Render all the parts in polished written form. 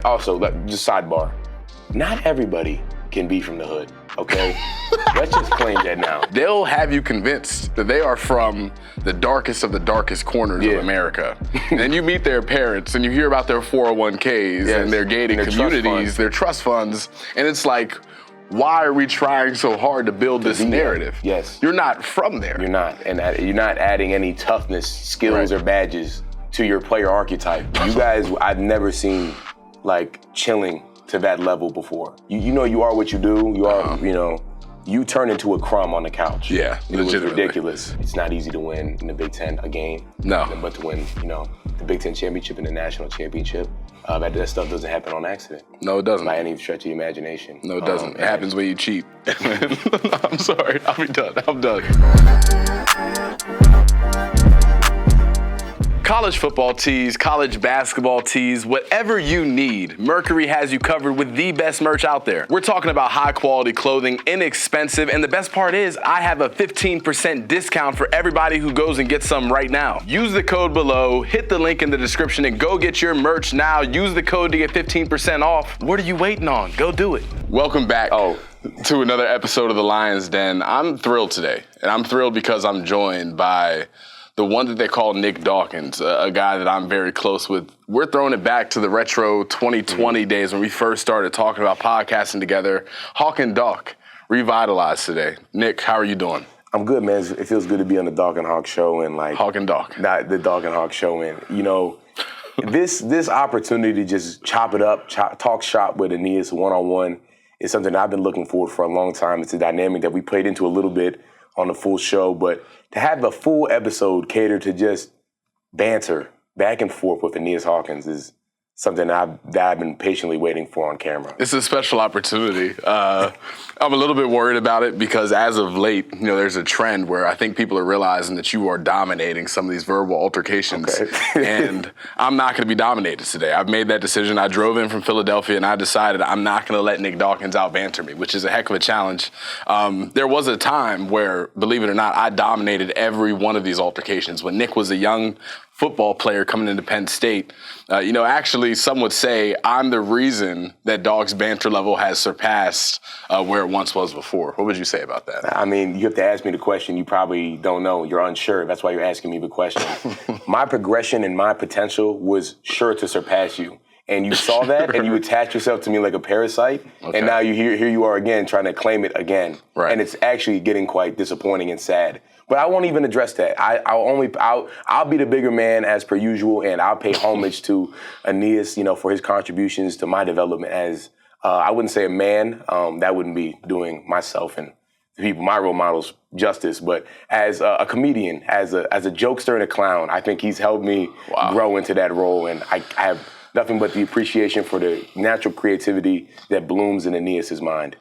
Also, just sidebar, not everybody can be from the hood, okay? Let's just claim that now. They'll have you convinced that they are from the darkest of the darkest corners of America. And then you meet their parents and you hear about their 401ks and their gated communities, their trust funds, and it's like, why are we trying so hard to build this narrative? Yes. You're not from there. You're not, and you're not adding any toughness, skills, or badges to your player archetype. You guys, I've never seen like chilling to that level before. You know you are what you do. You are, you turn into a crumb on the couch. Yeah, it was ridiculous. It's not easy to win in the Big Ten a game. No. But to win, the Big Ten championship and the national championship, that stuff doesn't happen on accident. No, it doesn't. By any stretch of the imagination. No, it doesn't. It happens when you cheat. I'm sorry. I'll be done. I'm done. College football tees, college basketball tees, whatever you need, Mercury has you covered with the best merch out there. We're talking about high quality clothing, inexpensive, and the best part is I have a 15% discount for everybody who goes and gets some right now. Use the code below, hit the link in the description, and go get your merch now. Use the code to get 15% off. What are you waiting on? Go do it. Welcome back to another episode of The Lion's Den. I'm thrilled today, and I'm thrilled because I'm joined by the one that they call Nick Dawkins, a guy that I'm very close with. We're throwing it back to the retro 2020 days when we first started talking about podcasting together. Hawk and Dawk revitalized today. Nick, how are you doing? I'm good, man. It feels good to be on the Dawk and Hawk show and Hawk and Dawk. Not the Dawk and Hawk show, and this opportunity to just chop it up, talk shop with Aeneas one-on-one is something I've been looking forward for a long time. It's a dynamic that we played into a little bit on the full show, but to have the full episode catered to just banter back and forth with Aeneas Hawkins is something that I've been patiently waiting for on camera. It's a special opportunity. I'm a little bit worried about it because as of late, there's a trend where I think people are realizing that you are dominating some of these verbal altercations. Okay. And I'm not going to be dominated today. I've made that decision. I drove in from Philadelphia and I decided I'm not going to let Nick Dawkins out-banter me, which is a heck of a challenge. There was a time where, believe it or not, I dominated every one of these altercations. When Nick was a young football player coming into Penn State, actually some would say I'm the reason that Dawk's banter level has surpassed where it once was before. What would you say about that? I mean, you have to ask me the question you probably don't know. You're unsure. That's why you're asking me the question. My progression and my potential was sure to surpass you. And you saw that, and you attached yourself to me like a parasite, and now here you are again trying to claim it again. Right. And it's actually getting quite disappointing and sad. But I won't even address that. I'll be the bigger man as per usual, and I'll pay homage to Aeneas, for his contributions to my development as I wouldn't say a man. That wouldn't be doing myself and the people, my role models, justice. But as a comedian, as a jokester and a clown, I think he's helped me grow into that role, and I have nothing but the appreciation for the natural creativity that blooms in Aeneas' mind.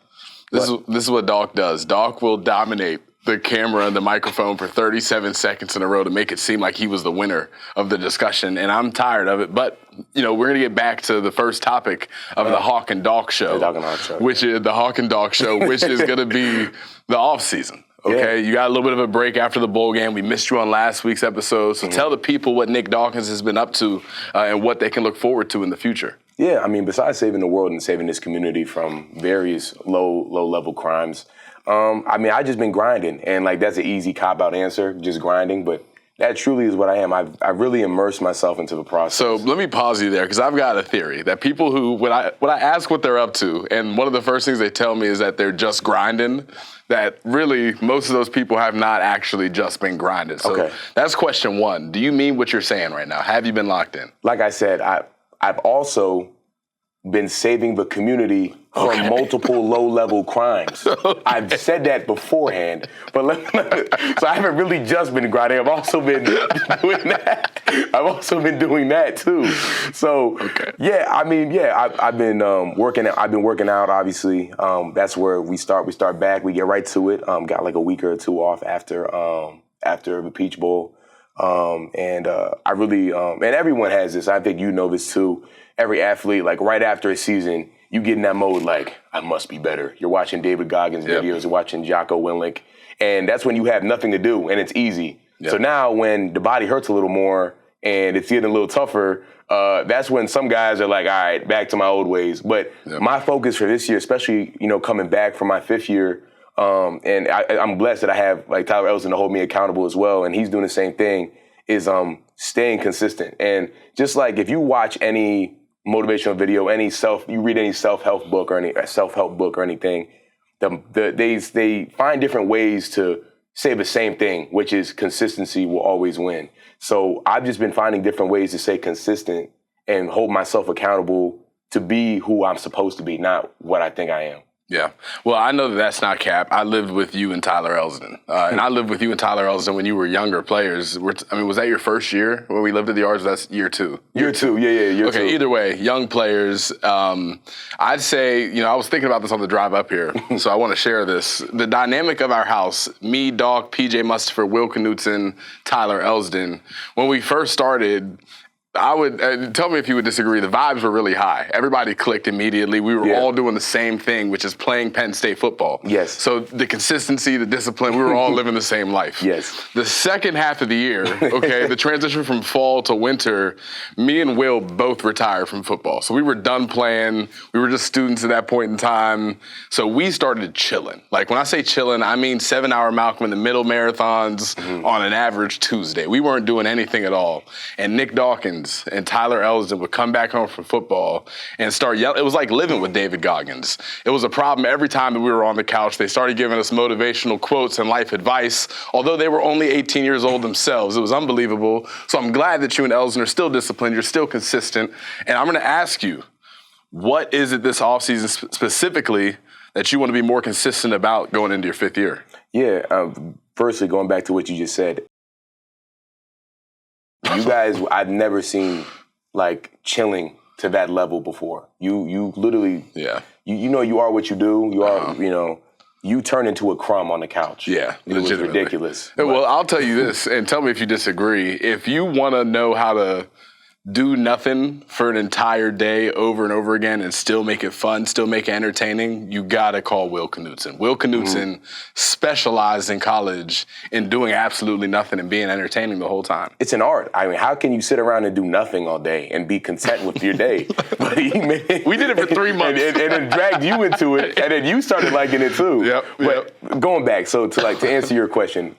This is what Dawk does. Dawk will dominate the camera and the microphone for 37 seconds in a row to make it seem like he was the winner of the discussion, and I'm tired of it. But, we're going to get back to the first topic of the Hawk and Dawk show, the Dawk and Hawk show, which is the Hawk and Dawk show, which is going to be the offseason. Okay, You got a little bit of a break after the bowl game. We missed you on last week's episode, so tell the people what Nick Dawkins has been up to and what they can look forward to in the future. Yeah, I mean, besides saving the world and saving this community from various low-level crimes, I just been grinding, and that's an easy cop-out answer, just grinding, but that truly is what I am. I really immersed myself into the process. So let me pause you there, because I've got a theory that people who, when I ask what they're up to, and one of the first things they tell me is that they're just grinding, that really most of those people have not actually just been grinding. So that's question one. Do you mean what you're saying right now? Have you been locked in? Like I said, I've also been saving the community from multiple low-level crimes. I've said that beforehand, but so I haven't really just been grinding. I've also been doing that. I've also been doing that too. So I've been working. I've been working out. Obviously, that's where we start. We start back. We get right to it. Got like a week or two off after the Peach Bowl, and I really and everyone has this. I think you know this too. Every athlete, right after a season, you get in that mode I must be better. You're watching David Goggins videos, you're watching Jocko Willink, and that's when you have nothing to do, and it's easy. Yep. So now when the body hurts a little more, and it's getting a little tougher, that's when some guys are like, all right, back to my old ways. But my focus for this year, especially, coming back from my 5th year, and I'm blessed that I have like Tyler Elston to hold me accountable as well, and he's doing the same thing, is staying consistent. And just like if you watch any motivational video, you read any self-help book or anything, they find different ways to say the same thing, which is consistency will always win. So I've just been finding different ways to stay consistent and hold myself accountable to be who I'm supposed to be, not what I think I am. Yeah. Well, I know that's not cap. I lived with you and Tyler Elston. And I lived with you and Tyler Elston when you were younger players. Was that your first year when we lived at the Yards? That's year 2. Year two. Year 2. Okay, either way, young players. I'd say, I was thinking about this on the drive up here, so I want to share this. The dynamic of our house, me, Dawk, PJ Mustipher, Will Knutson, Tyler Elston, when we first started, I would tell me if you would disagree. The vibes were really high. Everybody clicked immediately. We were all doing the same thing, which is playing Penn State football. Yes. So the consistency, the discipline, we were all living the same life. Yes. The second half of the year, the transition from fall to winter, me and Will both retired from football. So we were done playing. We were just students at that point in time. So we started chilling. Like when I say chilling, I mean 7-hour Malcolm in the Middle marathons on an average Tuesday. We weren't doing anything at all. And Nick Dawkins and Tyler Elston would come back home from football and start yelling. It was like living with David Goggins. It was a problem every time that we were on the couch. They started giving us motivational quotes and life advice, although they were only 18 years old themselves. It was unbelievable. So I'm glad that you and Elston are still disciplined. You're still consistent. And I'm going to ask you, what is it this offseason specifically that you want to be more consistent about going into your 5th year? Yeah. Firstly, going back to what you just said, you guys, I've never seen like chilling to that level before. You literally, you are what you do. You are, you turn into a crumb on the couch. Yeah, it was ridiculous. Well, I'll tell you this, and tell me if you disagree. If you want to know how to do nothing for an entire day over and over again and still make it fun, still make it entertaining, you gotta call Will Knutson. Will Knutson specialized in college in doing absolutely nothing and being entertaining the whole time. It's an art. I mean, how can you sit around and do nothing all day and be content with your day? We did it for 3 months. And it dragged you into it, and then you started liking it too. But going back, so to answer your question,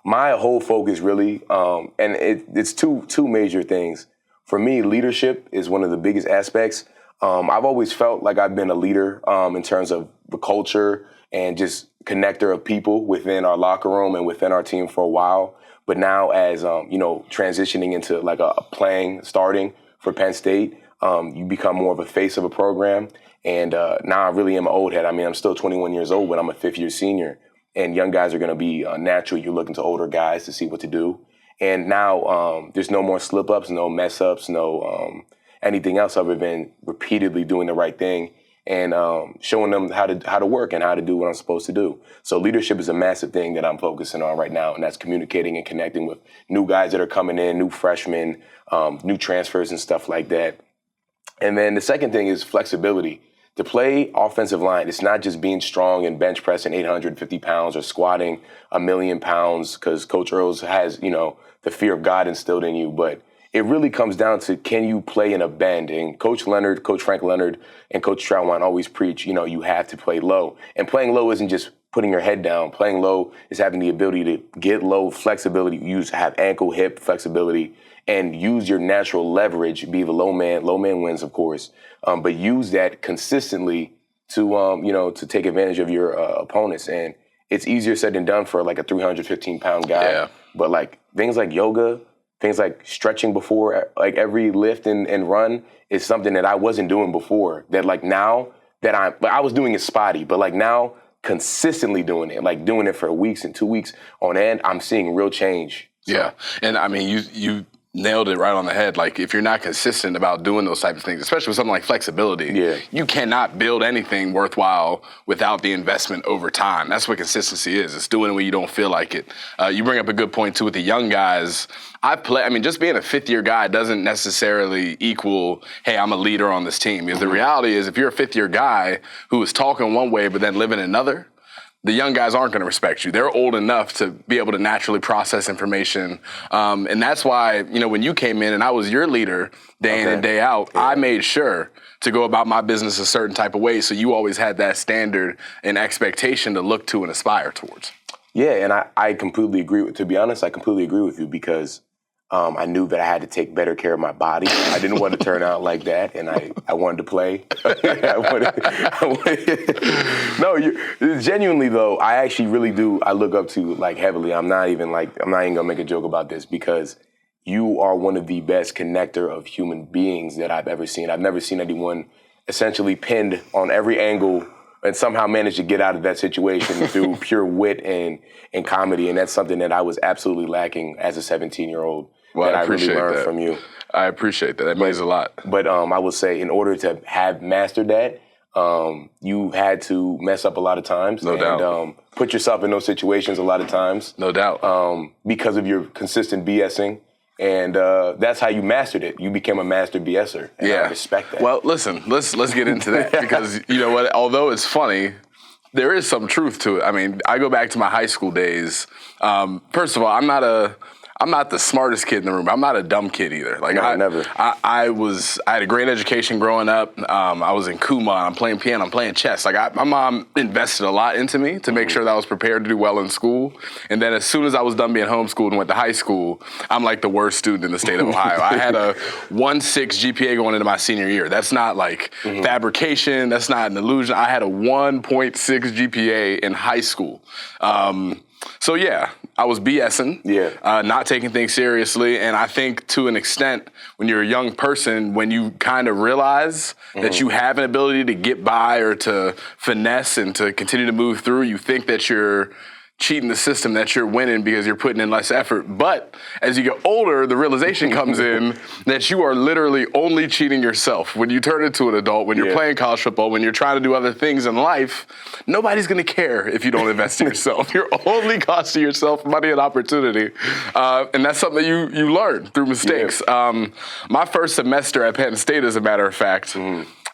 my whole focus really, and it's two major things. For me, leadership is one of the biggest aspects. I've always felt like I've been a leader in terms of the culture and just connector of people within our locker room and within our team for a while. But now as, transitioning into like starting for Penn State, you become more of a face of a program. And now I really am an old head. I mean, I'm still 21 years old, but I'm a 5th-year senior. And young guys are going to be natural. You're looking to older guys to see what to do. And now there's no more slip-ups, no mess-ups, no anything else other than repeatedly doing the right thing and showing them how to work and how to do what I'm supposed to do. So leadership is a massive thing that I'm focusing on right now, and that's communicating and connecting with new guys that are coming in, new freshmen, new transfers and stuff like that. And then the second thing is flexibility. To play offensive line, it's not just being strong and bench pressing 850 pounds or squatting 1,000,000 pounds because Coach Earls has, the fear of God instilled in you. But it really comes down to, can you play in a bend? And Coach Frank Leonard, and Coach Troutwine always preach, you have to play low. And playing low isn't just putting your head down. Playing low is having the ability to get low flexibility, have ankle, hip flexibility, and use your natural leverage, be the low man. Low man wins, of course. But use that consistently to take advantage of your opponents. And it's easier said than done for like a 315-pound guy. Yeah. But like things like yoga, things like stretching before like every lift and run is something that I wasn't doing before. That like now that I was doing it spotty, but like now consistently doing it, like doing it for weeks and 2 weeks on end, I'm seeing real change. So. Yeah, and I mean you nailed it right on the head. Like if you're not consistent about doing those types of things, especially with something like flexibility, you cannot build anything worthwhile without the investment over time. That's what consistency is. It's doing it when you don't feel like it. You bring up a good point too with the young guys. Just being a 5th-year guy doesn't necessarily equal, hey, I'm a leader on this team. Because the reality is if you're a 5th-year guy who is talking one way but then living another, the young guys aren't going to respect you. They're old enough to be able to naturally process information. And that's why, when you came in and I was your leader day in and day out, I made sure to go about my business a certain type of way. So you always had that standard and expectation to look to and aspire towards. Yeah, and I completely agree with, to be honest, I completely agree with you because I knew that I had to take better care of my body. I didn't want to turn out like that, and I wanted to play. No, genuinely though, I actually really do. I look up to heavily. I'm not even gonna make a joke about this because you are one of the best connector of human beings that I've ever seen. I've never seen anyone essentially pinned on every angle and somehow manage to get out of that situation through pure wit and comedy. And that's something that I was absolutely lacking as a 17-year-old that I really learned from you. I appreciate that. That means a lot. But I will say, in order to have mastered that, you had to mess up a lot of times. No doubt. Put yourself in those situations a lot of times. No doubt. Because of your consistent BSing. And that's how you mastered it. You became a master BSer. And I respect that. Well, listen, let's get into that because you know what? Although it's funny, there is some truth to it. I mean, I go back to my high school days. First of all, I'm not the smartest kid in the room. I'm not a dumb kid either. Never. I had a great education growing up. I was in Kuma. I'm playing piano. I'm playing chess. My mom invested a lot into me to make sure that I was prepared to do well in school. And then as soon as I was done being homeschooled and went to high school, I'm like the worst student in the state of Ohio. I had a 1.6 GPA going into my senior year. That's not fabrication. That's not an illusion. I had a 1.6 GPA in high school. So yeah, I was BSing, not taking things seriously. And I think to an extent, when you're a young person, when you kind of realize that you have an ability to get by or to finesse and to continue to move through, you think that you're cheating the system, that you're winning because you're putting in less effort. But as you get older, the realization comes in that you are literally only cheating yourself. When you turn into an adult, when you're playing college football, when you're trying to do other things in life, nobody's going to care if you don't invest in yourself. You're only costing yourself money and opportunity. And that's something that you learn through mistakes. My first semester at Penn State, as a matter of fact,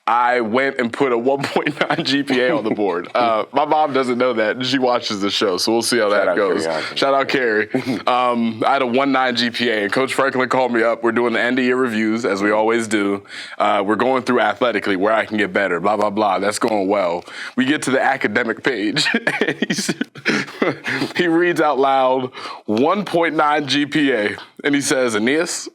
I went and put a 1.9 GPA on the board. My mom doesn't know that. She watches the show, so we'll see how that goes. Shout out Carrie. I had a 1.9 GPA, and Coach Franklin called me up. We're doing the end-of-year reviews, as we always do. We're going through athletically, where I can get better, blah, blah, blah. That's going well. We get to the academic page, and he reads out loud, 1.9 GPA, and he says, Aeneas,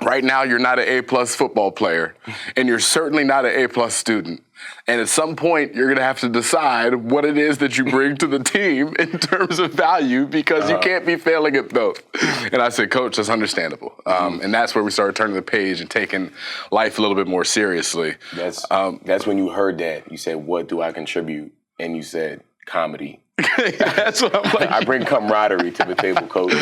right now, you're not an A-plus football player, and you're certainly not an A-plus student. And at some point, you're going to have to decide what it is that you bring to the team in terms of value because you can't be failing at both. And I said, Coach, that's understandable. And that's where we started turning the page and taking life a little bit more seriously. That's when you heard that. You said, what do I contribute? And you said, comedy. That's what I'm like. I bring camaraderie to the table, Coach.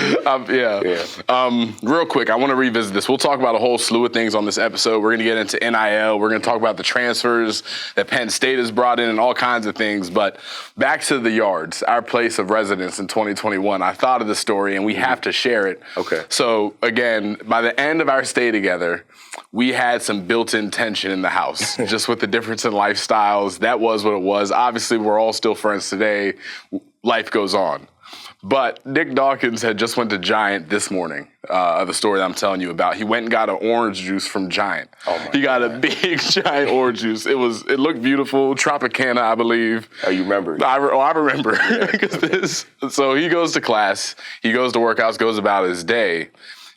Real quick, I want to revisit this. We'll talk about a whole slew of things on this episode. We're going to get into NIL. We're going to talk about the transfers that Penn State has brought in and all kinds of things. But back to the Yards, our place of residence in 2021. I thought of the story, and we have to share it. Okay. So, again, by the end of our stay together, we had some built-in tension in the house, just with the difference in lifestyles. That was what it was. Obviously, we're all still friends today. Life goes on. But Nick Dawkins had just went to Giant this morning, the story that I'm telling you about. He went and got an orange juice from Giant. He got a big Giant orange juice. It looked beautiful, Tropicana, I believe. Oh, you remember? I remember. So he goes to class, he goes to workouts, goes about his day,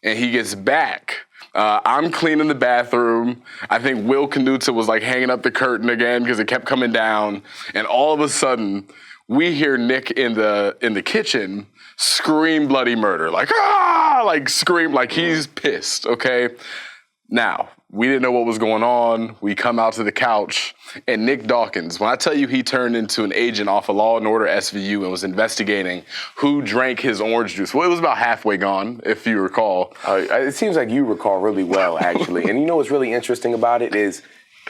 and he gets back. I'm cleaning the bathroom. I think Will Canuta was hanging up the curtain again because it kept coming down. And all of a sudden, we hear Nick in the kitchen scream bloody murder, scream like he's pissed, okay? Now, we didn't know what was going on. We come out to the couch, and Nick Dawkins, when I tell you he turned into an agent off of Law & Order SVU and was investigating who drank his orange juice. Well, it was about halfway gone, if you recall. It seems like you recall really well, actually. And you know what's really interesting about it is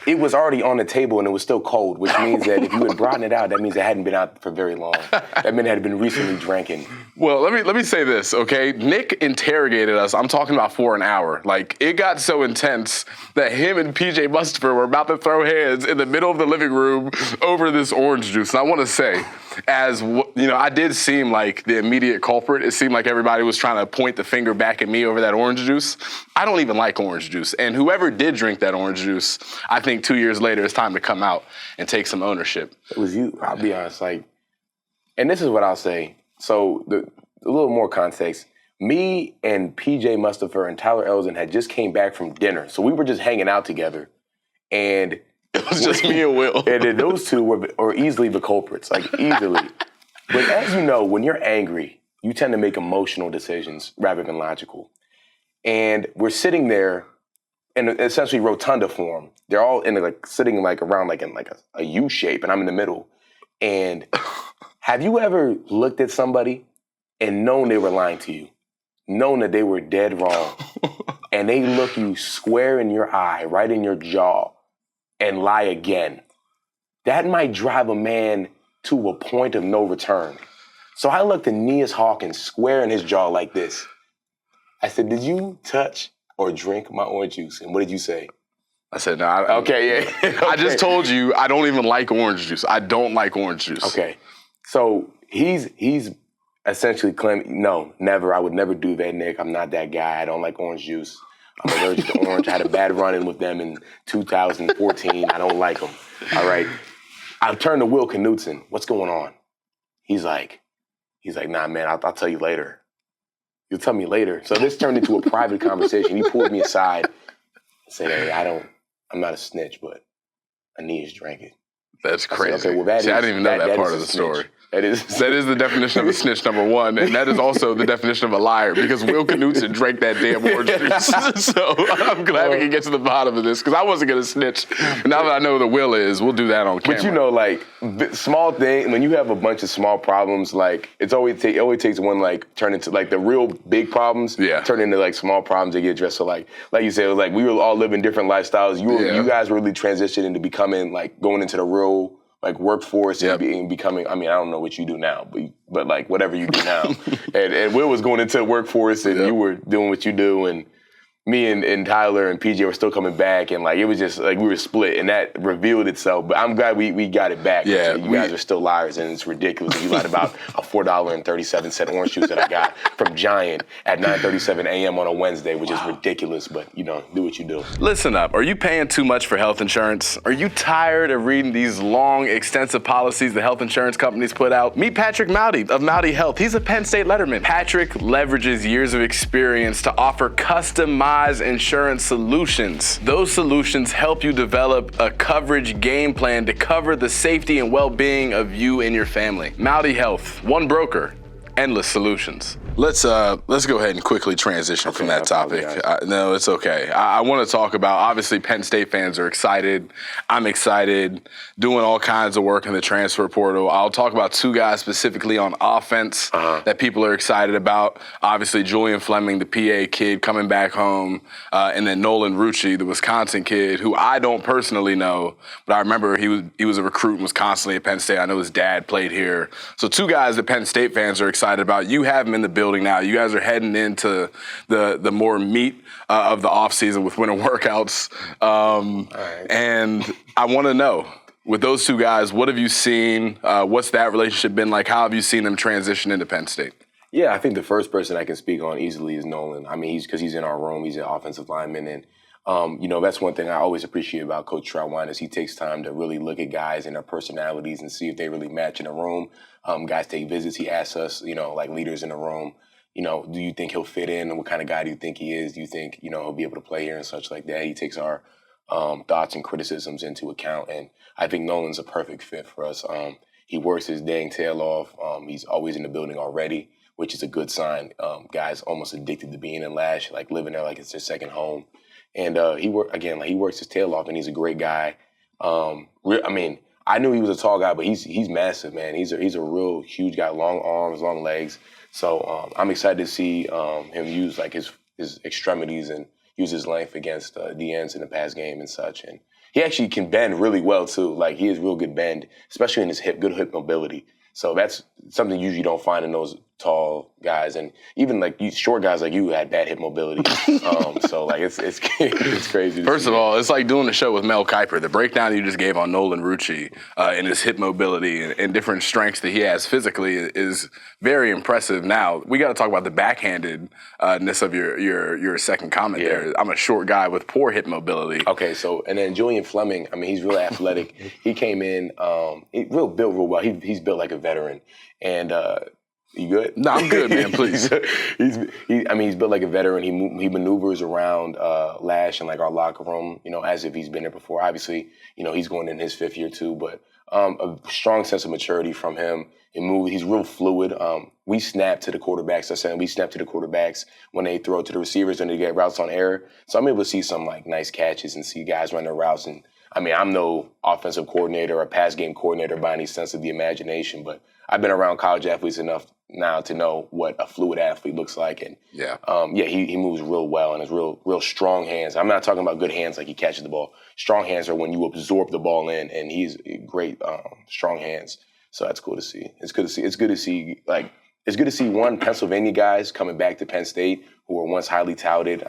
it was already on the table and it was still cold, which means that if you had brought it out, that means it hadn't been out for very long. That meant it had been recently drinking. Well, let me say this, okay? Nick interrogated us. I'm talking about for an hour. It got so intense that him and PJ Mustapher were about to throw hands in the middle of the living room over this orange juice. And I want to say, I did seem like the immediate culprit. It seemed like everybody was trying to point the finger back at me over that orange juice. I don't even like orange juice. And whoever did drink that orange juice, I think 2 years later, it's time to come out and take some ownership. It was you. I'll be honest. And this is what I'll say. So a little more context. Me and PJ Mustapher and Tyler Elson had just came back from dinner. So we were just hanging out together. And it was just me and Will. And then those two were easily the culprits, easily. But as you know, when you're angry, you tend to make emotional decisions rather than logical. And we're sitting there in essentially rotunda form. They're all sitting around in a U shape, and I'm in the middle. And have you ever looked at somebody and known they were lying to you? Known that they were dead wrong, and they look you square in your eye, right in your jaw, and lie again? That might drive a man to a point of no return. So I looked Aeneas Hawkins square in his jaw like this. I said, "Did you touch or drink my orange juice?" And what did you say? I said, "No." Okay, yeah. Okay. I just told you I don't even like orange juice. I don't like orange juice. Okay, so he's essentially claiming, no, never. I would never do that, Nick. I'm not that guy. I don't like orange juice. I'm allergic to orange. I had a bad run-in with them in 2014. I don't like them. All right. I turned to Will Knutson. What's going on? He's like, nah, man, I'll tell you later. You'll tell me later. So this turned into a private conversation. He pulled me aside and said, "Hey, I'm not a snitch, but Aeneas drank it." That's crazy. Said, okay, well, I didn't even know that part of the story. That is the definition of a snitch, number one, and that is also the definition of a liar, because Will Knutson drank that damn orange juice. So I'm glad we can get to the bottom of this, because I wasn't going to snitch. Now that I know the Will is, we'll do that on camera. But small thing, when you have a bunch of small problems, it always takes one turn into the real big problems, turn into small problems that get addressed. So like you said, it was we were all living different lifestyles. You guys really transitioned into becoming going into the real workforce and becoming, I don't know what you do now, but whatever you do now. and Will was going into the workforce, and you were doing what you do, and me and Tyler and PJ were still coming back, and it was just we were split, and that revealed itself. But I'm glad we got it back. Yeah, you guys are still liars, and it's ridiculous. You lied about a $4.37 orange juice that I got from Giant at 9:37 a.m. on a Wednesday, which is ridiculous. But do what you do. Listen up. Are you paying too much for health insurance? Are you tired of reading these long, extensive policies the health insurance companies put out? Meet Patrick Mowdy of Mowdy Health. He's a Penn State letterman. Patrick leverages years of experience to offer customized insurance solutions. Those solutions help you develop a coverage game plan to cover the safety and well-being of you and your family. Mowdy Health, one broker, endless solutions. Let's go ahead and quickly transition from that topic. No, it's okay. I want to talk about, obviously, Penn State fans are excited. I'm excited, doing all kinds of work in the transfer portal. I'll talk about two guys specifically on offense that people are excited about. Obviously, Julian Fleming, the PA kid, coming back home, and then Nolan Rucci, the Wisconsin kid, who I don't personally know, but I remember he was a recruit and was constantly at Penn State. I know his dad played here. So two guys that Penn State fans are excited about. You have them in the building now. You guys are heading into the more meat of the offseason with winter workouts. And I want to know, with those two guys, what have you seen? What's that relationship been like? How have you seen them transition into Penn State? Yeah, I think the first person I can speak on easily is Nolan. Because he's in our room. He's an offensive lineman. And, that's one thing I always appreciate about Coach Troutwine is he takes time to really look at guys and their personalities and see if they really match in a room. Guys take visits. He asks us, leaders in the room, do you think he'll fit in? And what kind of guy do you think he is? Do you think, he'll be able to play here and such like that? He takes our thoughts and criticisms into account. And I think Nolan's a perfect fit for us. He works his dang tail off. He's always in the building already, which is a good sign. Guys almost addicted to being in Lash, living there like it's their second home. And he works his tail off, and he's a great guy. I knew he was a tall guy, but he's massive, man. He's a real huge guy, long arms, long legs. So I'm excited to see him use his extremities and use his length against the ends in the pass game and such. And he actually can bend really well too. He has real good bend, especially in his good hip mobility. So that's something you usually don't find in those tall guys, and even like you short guys like you had bad hip mobility. So like it's crazy. First of all, it's like doing a show with Mel Kiper. The breakdown you just gave on Nolan Rucci and his hip mobility and different strengths that he has physically is very impressive. Now we got to talk about the backhandedness of your second comment there. I'm a short guy with poor hip mobility. Okay, so and then Julian Fleming. I mean, he's real athletic. He came in, built real well. He's built like a veteran, and. You good? No, I'm good, man. Please. He's built like a veteran. He maneuvers around Lash and like our locker room, as if he's been there before. Obviously, he's going in his 5th year too, but a strong sense of maturity from him. He's real fluid. We snap to the quarterbacks. We snap to the quarterbacks when they throw it to the receivers and they get routes on air. So I'm able to see some like nice catches and see guys run their routes. And I mean, I'm no offensive coordinator or pass game coordinator by any sense of the imagination, but I've been around college athletes enough now to know what a fluid athlete looks like. And he moves real well and has real strong hands. I'm not talking about good hands like he catches the ball. Strong hands are when you absorb the ball in, and he's great strong hands. So that's cool to see. It's good to see one Pennsylvania guys coming back to Penn State who were once highly touted.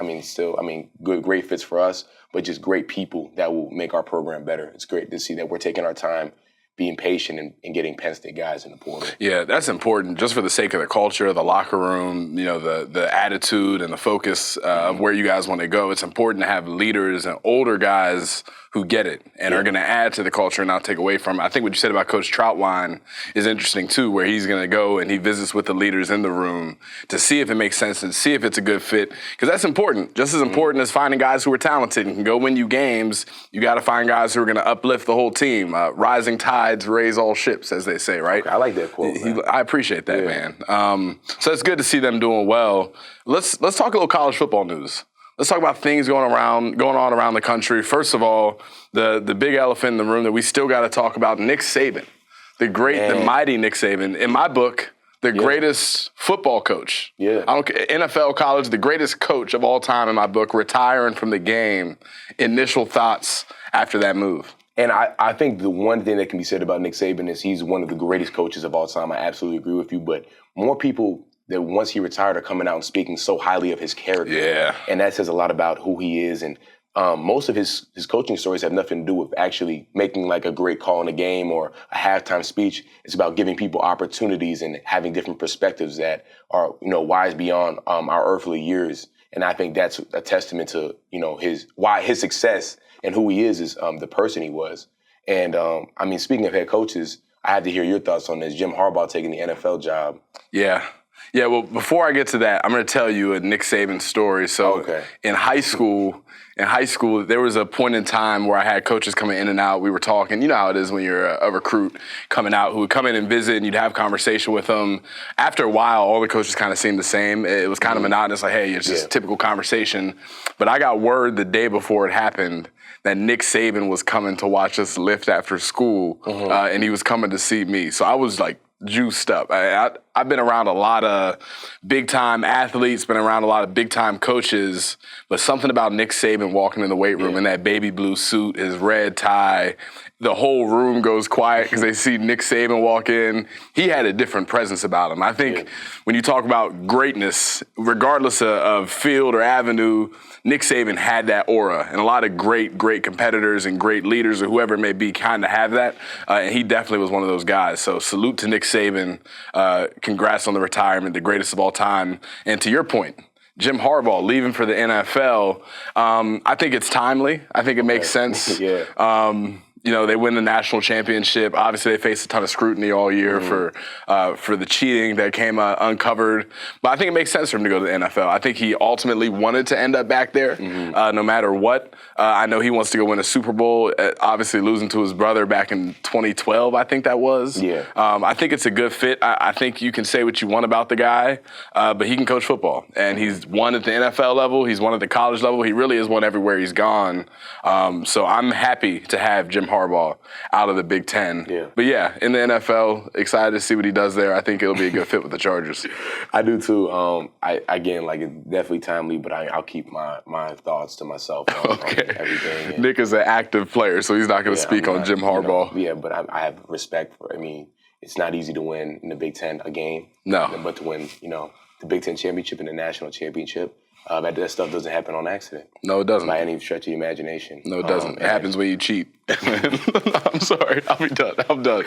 Great fits for us, but just great people that will make our program better. It's great to see that we're taking our time, being patient and getting Penn State guys in the portal. Yeah, that's important just for the sake of the culture, the locker room, the attitude and the focus of where you guys want to go. It's important to have leaders and older guys who get it and are going to add to the culture and not take away from it. I think what you said about Coach Troutwine is interesting too, where he's going to go and he visits with the leaders in the room to see if it makes sense and see if it's a good fit, because that's important. Just as important as finding guys who are talented and can go win you games, you got to find guys who are going to uplift the whole team. Rising tides raise all ships, as they say, right? Okay, I like that quote. I appreciate that, man. So it's good to see them doing well. Let's talk a little college football news. Let's talk about things going on around the country. First of all, the big elephant in the room that we still got to talk about, Nick Saban, the mighty Nick Saban. In my book, the greatest football coach. Yeah. NFL, college, the greatest coach of all time in my book, retiring from the game. Initial thoughts after that move. And I think the one thing that can be said about Nick Saban is he's one of the greatest coaches of all time. I absolutely agree with you. But more people that once he retired are coming out and speaking so highly of his character. Yeah. And that says a lot about who he is. And most of his coaching stories have nothing to do with actually making like a great call in a game or a halftime speech. It's about giving people opportunities and having different perspectives that are, wise beyond our earthly years. And I think that's a testament to, his success and who he is the person he was. And speaking of head coaches, I had to hear your thoughts on this. Jim Harbaugh taking the NFL job. Yeah. Yeah, well, before I get to that, I'm going to tell you a Nick Saban story. So in high school, there was a point in time where I had coaches coming in and out. We were talking. You know how it is when you're a recruit coming out who would come in and visit, and you'd have conversation with them. After a while, all the coaches kind of seemed the same. It was kind of monotonous, like, hey, it's just typical conversation. But I got word the day before it happened that Nick Saban was coming to watch us lift after school, and he was coming to see me. So I was like juiced up. I've been around a lot of big-time athletes, been around a lot of big-time coaches, but something about Nick Saban walking in the weight room in that baby blue suit, his red tie, the whole room goes quiet because they see Nick Saban walk in. He had a different presence about him. I think when you talk about greatness, regardless of field or avenue, Nick Saban had that aura, and a lot of great competitors and great leaders or whoever it may be kind of have that, and he definitely was one of those guys. So salute to Nick Saban. Congrats on the retirement, the greatest of all time. And to your point, Jim Harbaugh leaving for the NFL, I think it's timely. I think it makes sense. They win the national championship. Obviously, they faced a ton of scrutiny all year for the cheating that came uncovered. But I think it makes sense for him to go to the NFL. I think he ultimately wanted to end up back there, no matter what. I know he wants to go win a Super Bowl, obviously losing to his brother back in 2012, I think that was. I think it's a good fit. I think you can say what you want about the guy, but he can coach football. And he's won at the NFL level. He's won at the college level. He really has won everywhere he's gone. So I'm happy to have Jim Harbaugh out of the Big Ten. But in the NFL, excited to see what he does there. I think it'll be a good fit with the Chargers. I do too. It's definitely timely, but I'll keep my thoughts to myself on everything. Nick is an active player, so he's not going to speak on Jim Harbaugh. But I have respect for. it's not easy to win in the Big Ten a game. No. But to win, the Big Ten championship and the national championship, that stuff doesn't happen on accident. No, it doesn't. By any stretch of the imagination. No, it doesn't. It happens when you cheat. I'm sorry. I'll be done. I'm done.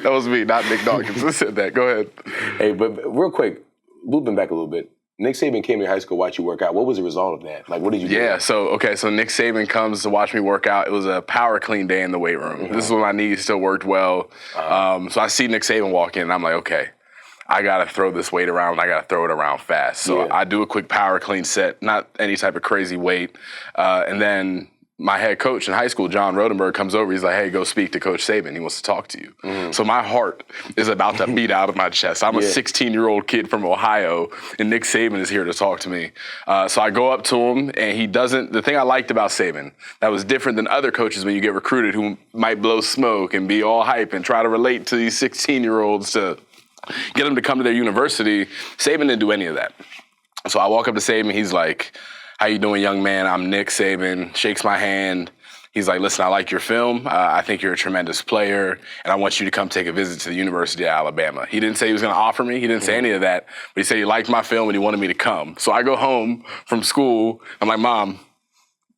That was me, not Nick Dawkins. Who said that? Go ahead. Hey, but real quick, looping back a little bit. Nick Saban came to your high school, watched you work out. What was the result of that? Like, what did you do? Yeah, so Nick Saban comes to watch me work out. It was a power clean day in the weight room. Mm-hmm. This is when my knees still worked well. So I see Nick Saban walk in, and I'm like, okay, I got to throw this weight around, and I got to throw it around fast. So I do a quick power clean set, not any type of crazy weight. And then my head coach in high school, John Rodenberg, comes over. He's like, hey, go speak to Coach Saban. He wants to talk to you. Mm-hmm. So my heart is about to beat out of my chest. I'm a 16-year-old kid from Ohio, and Nick Saban is here to talk to me. So I go up to him, and he doesn't – the thing I liked about Saban that was different than other coaches when you get recruited who might blow smoke and be all hype and try to relate to these 16-year-olds to get them to come to their university. Saban didn't do any of that. So I walk up to Saban. He's like – how you doing, young man? I'm Nick Saban. Shakes my hand. He's like, listen, I like your film. I think you're a tremendous player, and I want you to come take a visit to the University of Alabama. He didn't say he was going to offer me. He didn't say any of that, but he said he liked my film and he wanted me to come. So I go home from school. I'm like, Mom,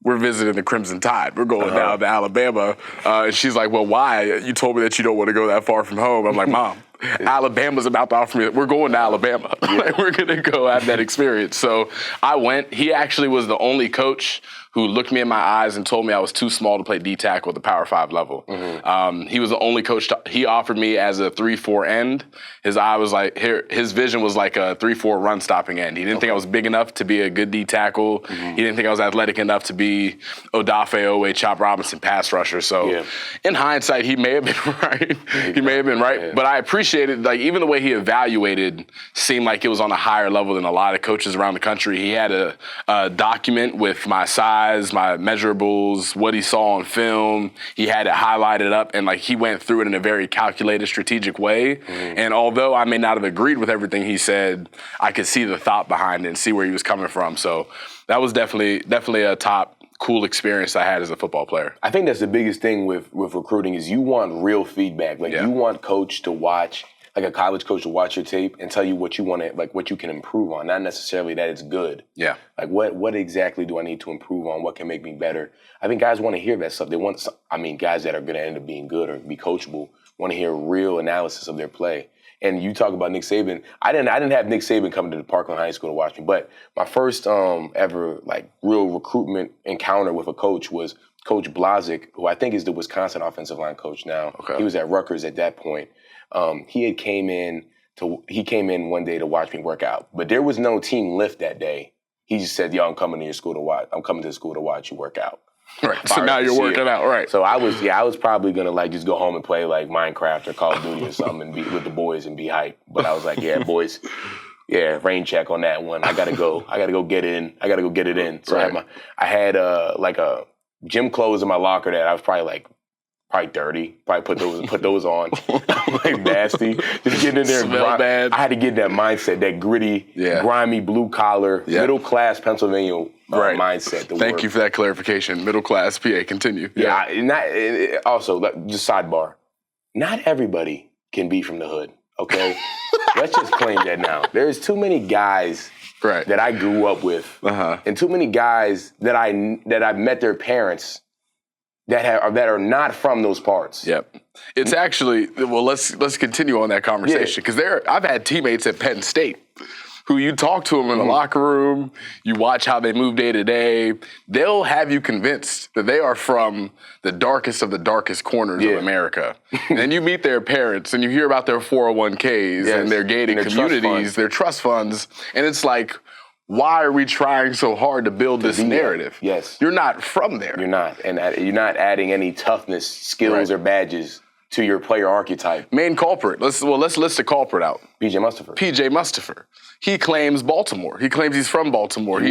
we're visiting the Crimson Tide. We're going down to Alabama. And she's like, well, why? You told me that you don't want to go that far from home. I'm like, Mom, Alabama's about to offer me. We're going to Alabama. Like, we're going to go have that experience. So I went. He actually was the only coach who looked me in my eyes and told me I was too small to play D-tackle at the Power 5 level. Mm-hmm. He was the only coach. He offered me as a 3-4 end. His eye was like, his vision was like a 3-4 run-stopping end. He didn't think I was big enough to be a good D-tackle. Mm-hmm. He didn't think I was athletic enough to be Odafe Owe, Chop Robinson pass rusher. So in hindsight, he may have been right. He may have been right. Yeah. But I appreciated, like, even the way he evaluated seemed like it was on a higher level than a lot of coaches around the country. He had a document with my size, my measurables, what he saw on film. He had it highlighted up, and like he went through it in a very calculated, strategic way. Mm-hmm. And although I may not have agreed with everything he said, I could see the thought behind it and see where he was coming from. So that was definitely a top cool experience I had as a football player. I think that's the biggest thing with recruiting is you want real feedback. Like you want coach to watch, like a college coach to watch your tape and tell you what you want to, like what you can improve on, not necessarily that it's good. Yeah. Like what exactly do I need to improve on? What can make me better? I think guys want to hear that stuff. They want, guys that are going to end up being good or be coachable want to hear real analysis of their play. And you talk about Nick Saban. I didn't have Nick Saban come to the Parkland High School to watch me, but my first ever like real recruitment encounter with a coach was Coach Blazik, who I think is the Wisconsin offensive line coach now. Okay. He was at Rutgers at that point. He came in one day to watch me work out, but there was no team lift that day. He just said, "Yo, I'm coming to the school to watch you work out." Right. So now you're working out, right? So I was probably gonna like just go home and play like Minecraft or Call of Duty or something and be with the boys and be hype. But I was like, yeah, boys, rain check on that one. I gotta go get it in. So I had like a gym clothes in my locker that I was probably dirty. Probably put those on. Like nasty. Just getting in there. Smell bad. I had to get that mindset, that gritty, grimy, blue collar, middle class Pennsylvania mindset. Thank you for that clarification. Middle class PA. Continue. Also, just sidebar. Not everybody can be from the hood. Okay, let's just claim that now. There's too many guys that I grew up with, and too many guys that I met their parents that are not from those parts. Yep. It's actually, well, let's continue on that conversation because I've had teammates at Penn State who you talk to them in the locker room, you watch how they move day to day, they'll have you convinced that they are from the darkest of the darkest corners of America. And then you meet their parents and you hear about their 401ks and their gated communities, their trust funds, and it's like, why are we trying so hard to build this narrative? Yes. You're not from there. You're not. And you're not adding any toughness, skills, or badges to your player archetype. Main culprit. Let's list a culprit out. PJ Mustipher. He claims Baltimore. He claims he's from Baltimore.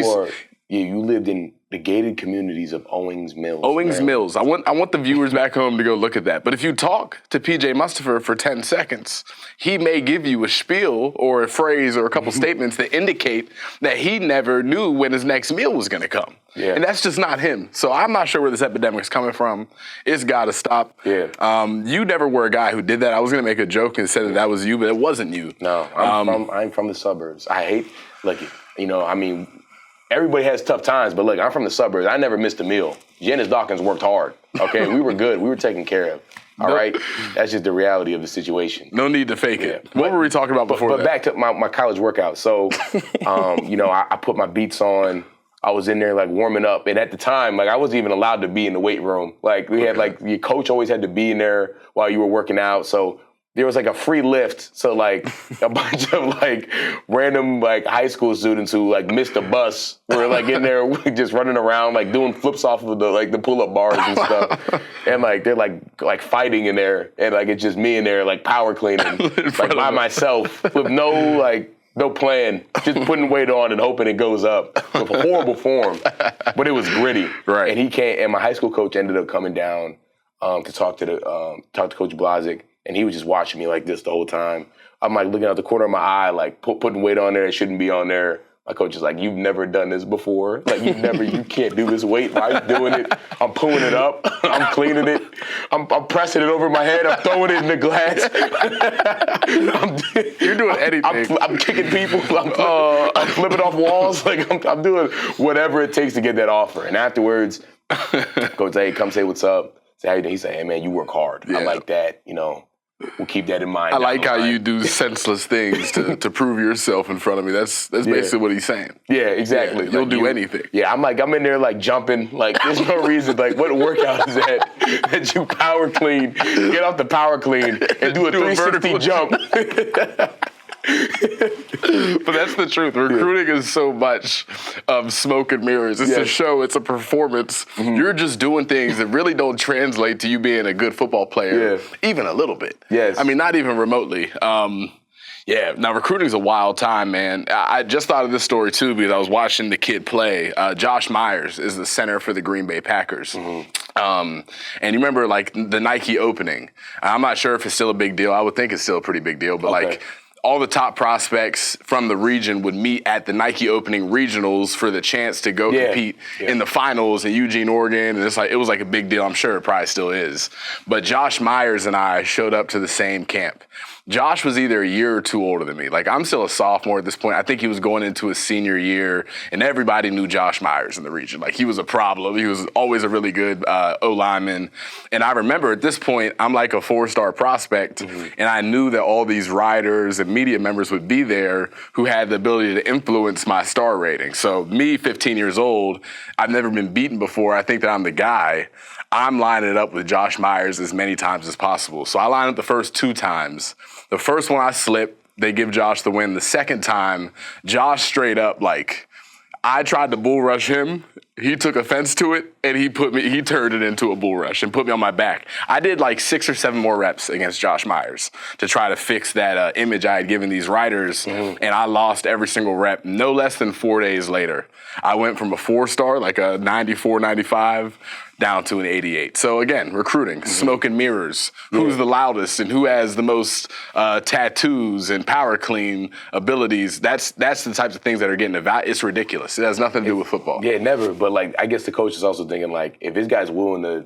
You lived in The gated communities of Owings Mills. Owings Mills. I want the viewers back home to go look at that. But if you talk to PJ Mustipher for 10 seconds, he may give you a spiel or a phrase or a couple statements that indicate that he never knew when his next meal was going to come. Yeah. And that's just not him. So I'm not sure where this epidemic's coming from. It's got to stop. Yeah. You never were a guy who did that. I was going to make a joke and say that was you, but it wasn't you. No, I'm from the suburbs. I hate, everybody has tough times, but look, I'm from the suburbs. I never missed a meal. Janice Dawkins worked hard, okay? We were good. We were taken care of, all right? That's just the reality of the situation. No need to fake it. What were we talking about before that? But back to my college workout. So, I put my beats on. I was in there, warming up. And at the time, I wasn't even allowed to be in the weight room. We had, your coach always had to be in there while you were working out. So there was, a free lift. So, a bunch of, random, high school students who, missed a bus were, in there just running around, doing flips off of the pull-up bars and stuff. And, they're, fighting in there. And, it's just me in there, power cleaning, by myself with no plan, just putting weight on and hoping it goes up. With a horrible form, but it was gritty. Right. And he came, and my high school coach ended up coming down to talk to Coach Blazik, and he was just watching me like this the whole time. I'm looking out the corner of my eye, putting weight on there that shouldn't be on there. My coach is like, "You've never done this before. You can't do this weight. Why are you doing it? I'm pulling it up. I'm cleaning it. I'm pressing it over my head. I'm throwing it in the glass. You're doing anything. I'm kicking people. I'm flipping off walls. I'm doing whatever it takes to get that offer. And afterwards, Coach, hey, come say what's up. Say how you doing. He said, hey, man, you work hard. Yeah. I like that. We'll keep that in mind. I like how you do senseless things to prove yourself in front of me. That's basically what he's saying. Yeah, exactly. Yeah, you'll do anything. Yeah, I'm in there jumping. There's no reason. What workout is that you power clean, get off the power clean, and do a 360 jump. But that's the truth. Recruiting is so much of smoke and mirrors. It's a show. It's a performance. Mm-hmm. You're just doing things that really don't translate to you being a good football player, even a little bit. Yes. I mean, not even remotely. Now recruiting's a wild time, man. I just thought of this story, too, because I was watching the kid play. Josh Myers is the center for the Green Bay Packers. Mm-hmm. And you remember, the Nike opening. I'm not sure if it's still a big deal. I would think it's still a pretty big deal, but, all the top prospects from the region would meet at the Nike opening regionals for the chance to go compete in the finals in Eugene, Oregon. And it was a big deal. I'm sure it probably still is. But Josh Myers and I showed up to the same camp. Josh was either a year or two older than me. I'm still a sophomore at this point. I think he was going into his senior year, and everybody knew Josh Myers in the region. He was a problem. He was always a really good O-lineman. And I remember at this point, I'm a 4-star prospect, and I knew that all these writers and media members would be there who had the ability to influence my star rating. So me, 15 years old, I've never been beaten before. I think that I'm the guy. I'm lining it up with Josh Myers as many times as possible. So I line up the first 2 times. The first one I slip, they give Josh the win. The second time, Josh straight up I tried to bull rush him. He took offense to it, and he turned it into a bull rush and put me on my back. I did 6 or 7 more reps against Josh Myers to try to fix that image I had given these writers, and I lost every single rep. No less than 4 days later, I went from a 4-star, a 94, 95, down to an 88. So again, recruiting, smoke and mirrors. Who's the loudest and who has the most tattoos and power clean abilities? That's the types of things that are getting evaluated. It's ridiculous. It has nothing to do with football. Yeah, never. But I guess the coach is also thinking if this guy's willing to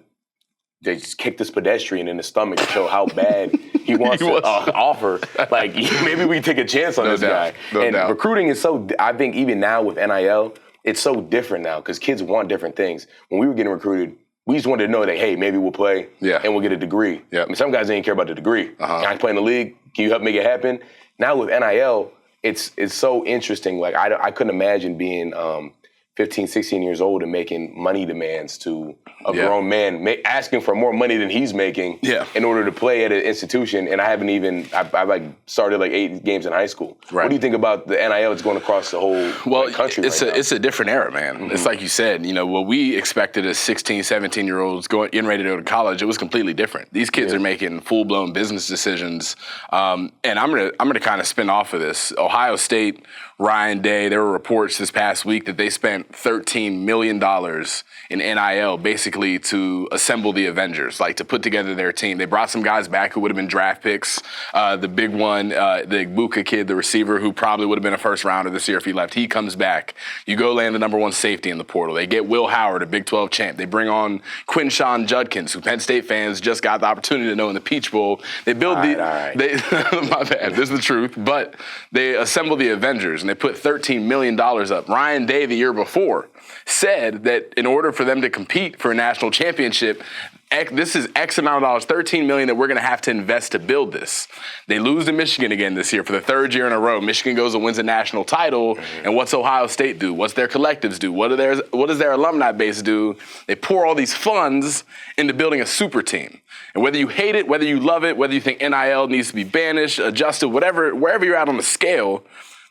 just kick this pedestrian in the stomach to show how bad he wants to offer, maybe we take a chance on this guy. No doubt. Recruiting is so. I think even now with NIL, it's so different now because kids want different things. When we were getting recruited, we just wanted to know that, hey, maybe we'll play and we'll get a degree. Yep. I mean, some guys didn't care about the degree. Can I play in the league? Can you help make it happen? Now with NIL, it's so interesting. I couldn't imagine being 15, 16 years old and making money demands to a grown man, asking for more money than he's making in order to play at an institution. And I haven't even, I started 8 games in high school. Right. What do you think about the NIL that's going across the whole country it's a different era, man. Mm-hmm. It's like you said, what we expected as 16, 17-year-olds getting ready to go to college, it was completely different. These kids are making full-blown business decisions. And I'm gonna kind of spin off of this. Ohio State Ryan Day, there were reports this past week that they spent $13 million in NIL basically to assemble the Avengers, like to put together their team. They brought some guys back who would have been draft picks. The big one, the Igbuka kid, the receiver, who probably would have been a first rounder this year if he left. He comes back. You go land the number one safety in the portal. They get Will Howard, a Big 12 champ. They bring on Quinshawn Judkins, who Penn State fans just got the opportunity to know in the Peach Bowl. They build my bad, this is the truth. But they assemble the Avengers, and they put $13 million up. Ryan Day, the year before, said that in order for them to compete for a national championship, this is X amount of dollars, $13 million, that we're going to have to invest to build this. They lose to Michigan again this year for the third year in a row. Michigan goes and wins a national title, and what's Ohio State do? What's their collectives do? What does their alumni base do? They pour all these funds into building a super team. And whether you hate it, whether you love it, whether you think NIL needs to be banished, adjusted, wherever you're at on the scale,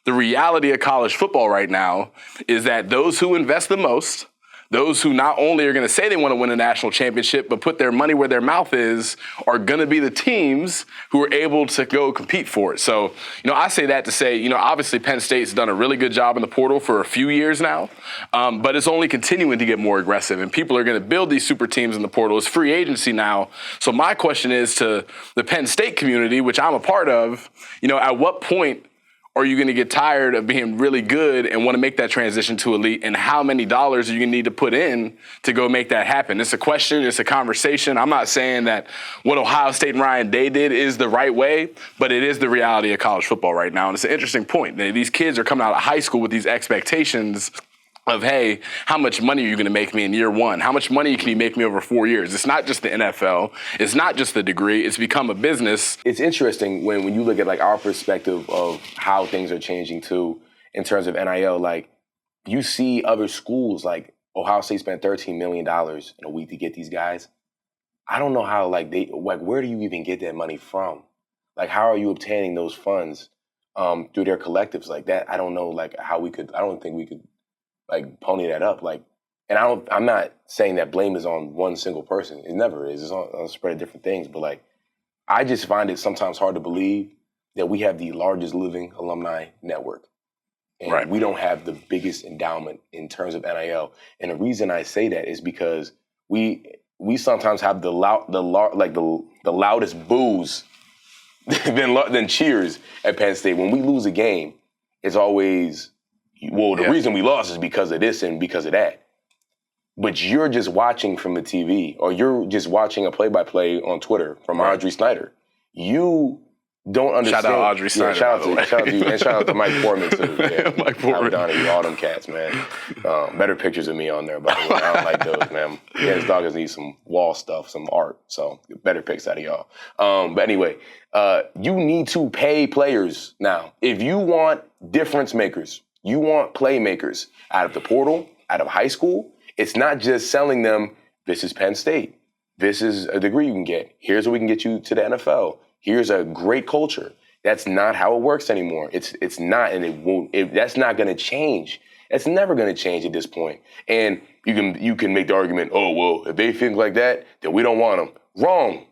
the reality of college football right now is that those who invest the most, those who not only are going to say they want to win a national championship, but put their money where their mouth is, are going to be the teams who are able to go compete for it. So, I say that to say, obviously Penn State's done a really good job in the portal for a few years now, but it's only continuing to get more aggressive, and people are going to build these super teams in the portal. It's free agency now. So my question is to the Penn State community, which I'm a part of, at what point are you going to get tired of being really good and want to make that transition to elite? And how many dollars are you going to need to put in to go make that happen? It's a question. It's a conversation. I'm not saying that what Ohio State and Ryan Day did is the right way, but it is the reality of college football right now. And it's an interesting point. These kids are coming out of high school with these expectations of, hey, how much money are you going to make me in year one? How much money can you make me over 4 years? It's not just the NFL. It's not just the degree. It's become a business. It's interesting when you look at our perspective of how things are changing too in terms of NIL. Like, you see other schools, like Ohio State spent $13 million in a week to get these guys. I don't know how, where do you even get that money from? Like, how are you obtaining those funds through their collectives like that? I don't know, how we could, I don't think we could pony that up, and I'm not saying that blame is on one single person. It never is. It's on a spread of different things. But I just find it sometimes hard to believe that we have the largest living alumni network, and we don't have the biggest endowment in terms of NIL. And the reason I say that is because we sometimes have the loudest boos than cheers at Penn State. When we lose a game, it's always, the reason we lost is because of this and because of that. But you're just watching from the TV, or you're just watching a play-by-play on Twitter from Audrey Snyder. You don't understand. Shout out Audrey Snyder. Shout out to you, and shout out to Mike Foreman too. Yeah. Mike Foreman, Donahue, all them cats, man. Better pictures of me on there, by the way. I don't like those, man. Yeah, his Dawkins need some wall stuff, some art. So better pics out of y'all. But anyway, you need to pay players now if you want difference makers. You want playmakers out of the portal, out of high school. It's not just selling them, this is Penn State. This is a degree you can get. Here's what we can get you to the NFL. Here's a great culture. That's not how it works anymore. It's not, and it won't. That's not going to change. That's never going to change at this point. And you can make the argument, if they think like that, then we don't want them. Wrong.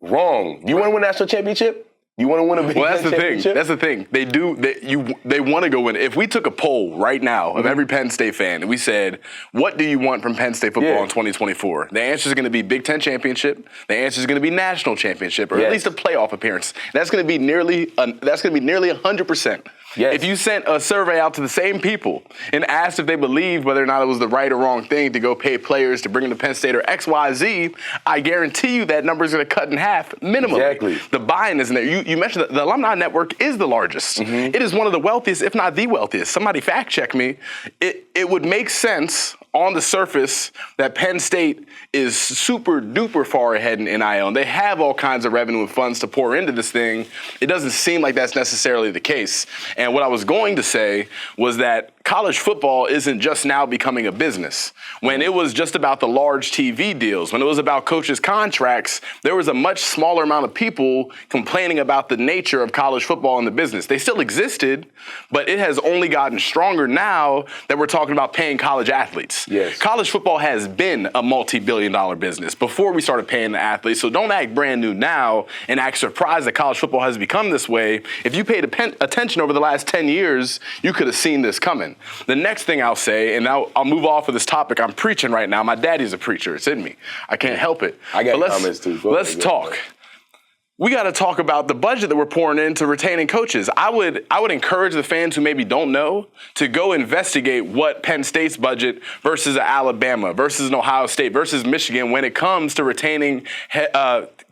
Do you want to win a national championship? You want to win a Big Ten championship? That's the thing. They do. They want to go win. If we took a poll right now of every Penn State fan and we said, "What do you want from Penn State football in 2024?" The answer is going to be Big Ten championship. The answer is going to be national championship, or at least a playoff appearance. That's going to be nearly 100%. Yes. If you sent a survey out to the same people and asked if they believed whether or not it was the right or wrong thing to go pay players to bring them to Penn State or XYZ, I guarantee you that number is going to cut in half minimally. Exactly. The buy-in isn't there. You mentioned that the alumni network is the largest. Mm-hmm. It is one of the wealthiest, if not the wealthiest. Somebody fact check me. It would make sense on the surface that Penn State is super duper far ahead in NIL, and they have all kinds of revenue and funds to pour into this thing. It doesn't seem like that's necessarily the case. And what I was going to say was that college football isn't just now becoming a business. When it was just about the large TV deals, when it was about coaches' contracts, there was a much smaller amount of people complaining about the nature of college football in the business. They still existed, but it has only gotten stronger now that we're talking about paying college athletes. Yes. College football has been a multi-billion-dollar business before we started paying the athletes, so don't act brand new now and act surprised that college football has become this way. If you paid attention over the last 10 years, you could have seen this coming. The next thing I'll say, and I'll move off of this topic, I'm preaching right now. My daddy's a preacher. It's in me. I can't help it. I got comments too. Let's talk. We got to talk about the budget that we're pouring into retaining coaches. I would encourage the fans who maybe don't know to go investigate what Penn State's budget versus Alabama, versus an Ohio State, versus Michigan when it comes to retaining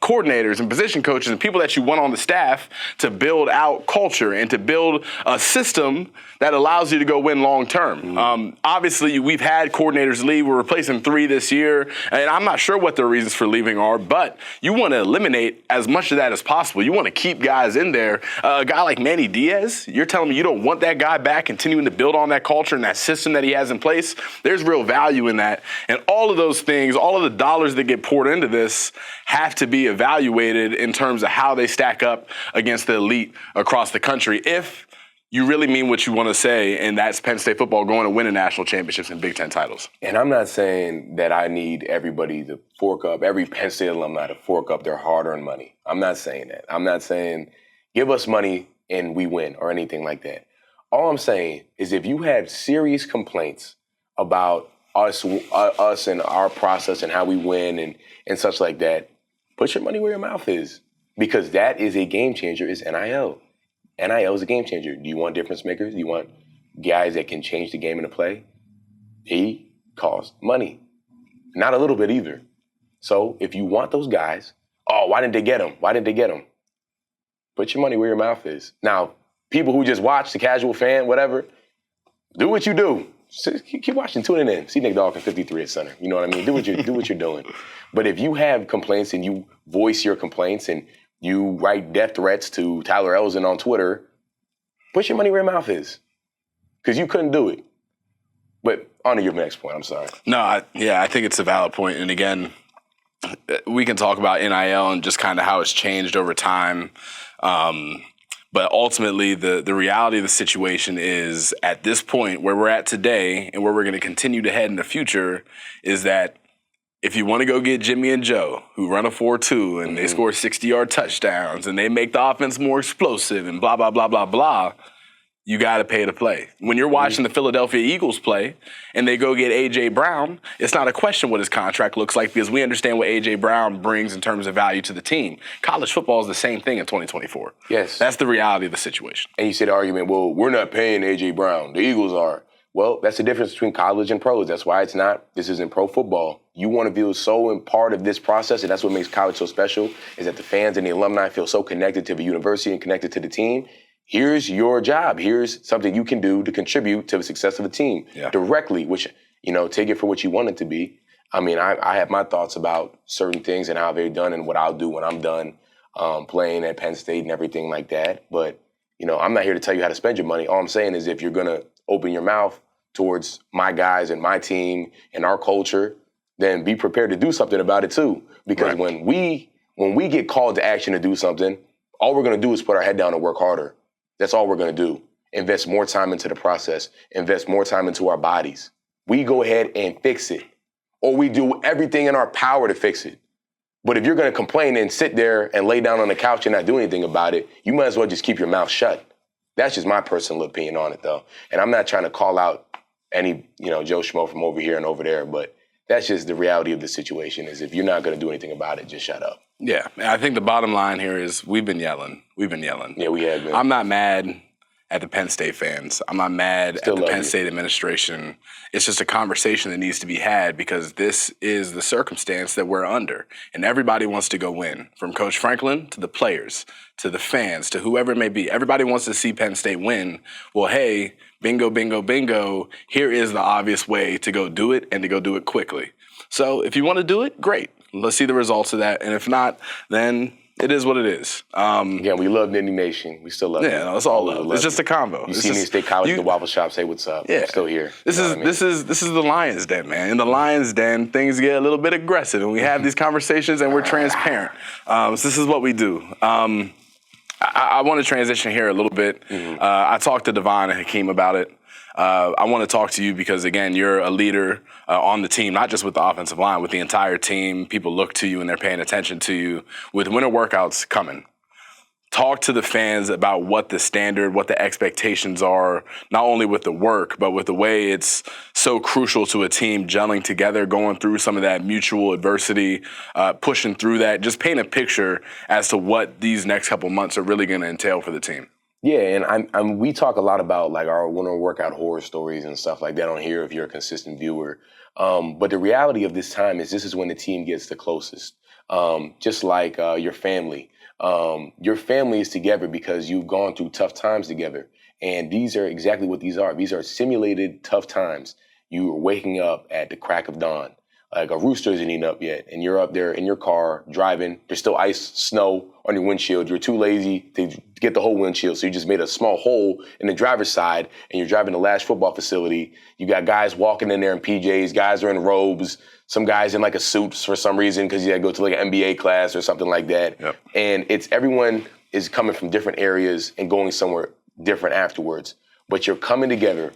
coordinators and position coaches and people that you want on the staff to build out culture and to build a system that allows you to go win long term. Obviously, we've had coordinators leave. We're replacing 3 this year, and I'm not sure what their reasons for leaving are, but you want to eliminate as much of that as possible. You want to keep guys in there. A guy like Manny Diaz, you're telling me you don't want that guy back continuing to build on that culture and that system that he has in place? There's real value in that. And all of those things, all of the dollars that get poured into this have to be evaluated in terms of how they stack up against the elite across the country. If you really mean what you want to say, and that's Penn State football going to win a national championships and Big Ten titles. And I'm not saying that I need everybody to fork up, every Penn State alumni to fork up their hard-earned money. I'm not saying that. I'm not saying give us money and we win or anything like that. All I'm saying is if you have serious complaints about us and our process and how we win and such like that, put your money where your mouth is, because that is a game changer, is NIL. NIL is a game changer. Do you want difference makers? Do you want guys that can change the game into play? They cost money. Not a little bit either. So if you want those guys, why didn't they get them? Why didn't they get them? Put your money where your mouth is. Now, people who just watch, the casual fan, whatever, do what you do. Keep watching, tuning in. See Nick Dawkins 53 at center. You know what I mean? Do what you're doing. But if you have complaints and you voice your complaints and you write death threats to Tyler Elzen on Twitter, put your money where your mouth is. Because you couldn't do it. But on to your next point, I'm sorry. No, I think it's a valid point. And again, we can talk about NIL and just kind of how it's changed over time. But ultimately, the reality of the situation is at this point where we're at today and where we're going to continue to head in the future is that if you want to go get Jimmy and Joe, who run a 4-2 and they score 60-yard touchdowns and they make the offense more explosive and blah, blah, blah, blah, blah, you got to pay to play. When you're watching the Philadelphia Eagles play and they go get A.J. Brown, it's not a question what his contract looks like because we understand what A.J. Brown brings in terms of value to the team. College football is the same thing in 2024. Yes. That's the reality of the situation. And you say the argument, well, we're not paying A.J. Brown. The Eagles are. Well, that's the difference between college and pros. That's why this isn't pro football. You want to feel so in part of this process, and that's what makes college so special, is that the fans and the alumni feel so connected to the university and connected to the team. Here's your job. Here's something you can do to contribute to the success of the team directly, which, take it for what you want it to be. I mean, I have my thoughts about certain things and how they're done and what I'll do when I'm done playing at Penn State and everything like that. But, I'm not here to tell you how to spend your money. All I'm saying is if you're going to open your mouth towards my guys and my team and our culture, then be prepared to do something about it too. Because when we get called to action to do something, all we're going to do is put our head down and work harder. That's all we're going to do. Invest more time into the process. Invest more time into our bodies. We go ahead and fix it. Or we do everything in our power to fix it. But if you're going to complain and sit there and lay down on the couch and not do anything about it, you might as well just keep your mouth shut. That's just my personal opinion on it, though. And I'm not trying to call out any, Joe Schmo from over here and over there, but that's just the reality of the situation is if you're not going to do anything about it, just shut up. Yeah, I think the bottom line here is we've been yelling. Yeah, we have been. I'm not mad at the Penn State fans. I'm not mad at the Penn State administration. It's just a conversation that needs to be had because this is the circumstance that we're under. And everybody wants to go win, from Coach Franklin to the players, to the fans, to whoever it may be. Everybody wants to see Penn State win. Well, hey, bingo, bingo, bingo, here is the obvious way to go do it and to go do it quickly. So if you want to do it, great. Let's see the results of that. And if not, then It is what it is. Again, we love Nittany Nation. We still love you. Yeah, no, it's all love. It's just a combo. You see me in State College at the Waffle Shop, say what's up. Yeah. I'm still here. This is the Lion's Den, man. In the Lion's Den, things get a little bit aggressive, and we have these conversations, and we're transparent. So this is what we do. I want to transition here a little bit. I talked to Devon and Hakeem about it. I want to talk to you because, again, you're a leader on the team, not just with the offensive line, with the entire team. People look to you and they're paying attention to you. With winter workouts coming, talk to the fans about what the standard, what the expectations are, not only with the work, but with the way it's so crucial to a team gelling together, going through some of that mutual adversity, pushing through that. Just paint a picture as to what these next couple months are really going to entail for the team. Yeah, and we talk a lot about like our winter workout horror stories and stuff like that on here if you're a consistent viewer. But the reality of this time is this is when the team gets the closest. Just like your family. Your family is together because you've gone through tough times together. And these are exactly what these are. These are simulated tough times. You are waking up at the crack of dawn. Like a rooster isn't eaten up yet, and you're up there in your car driving. There's still ice, snow on your windshield. You're too lazy to get the whole windshield, so you just made a small hole in the driver's side, and you're driving the Lash football facility. You got guys walking in there in PJs. Guys are in robes. Some guys in like a suit for some reason because you got to go to like an MBA class or something like that. Yep. And everyone is coming from different areas and going somewhere different afterwards. But you're coming together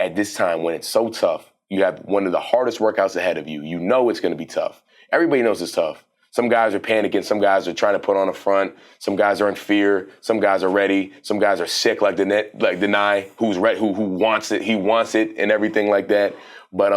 at this time when it's so tough. You have one of the hardest workouts ahead of you. You know it's going to be tough. Everybody knows it's tough. Some guys are panicking. Some guys are trying to put on a front. Some guys are in fear. Some guys are ready. Some guys are sick, like Denai, who's ready, who wants it. He wants it and everything like that. But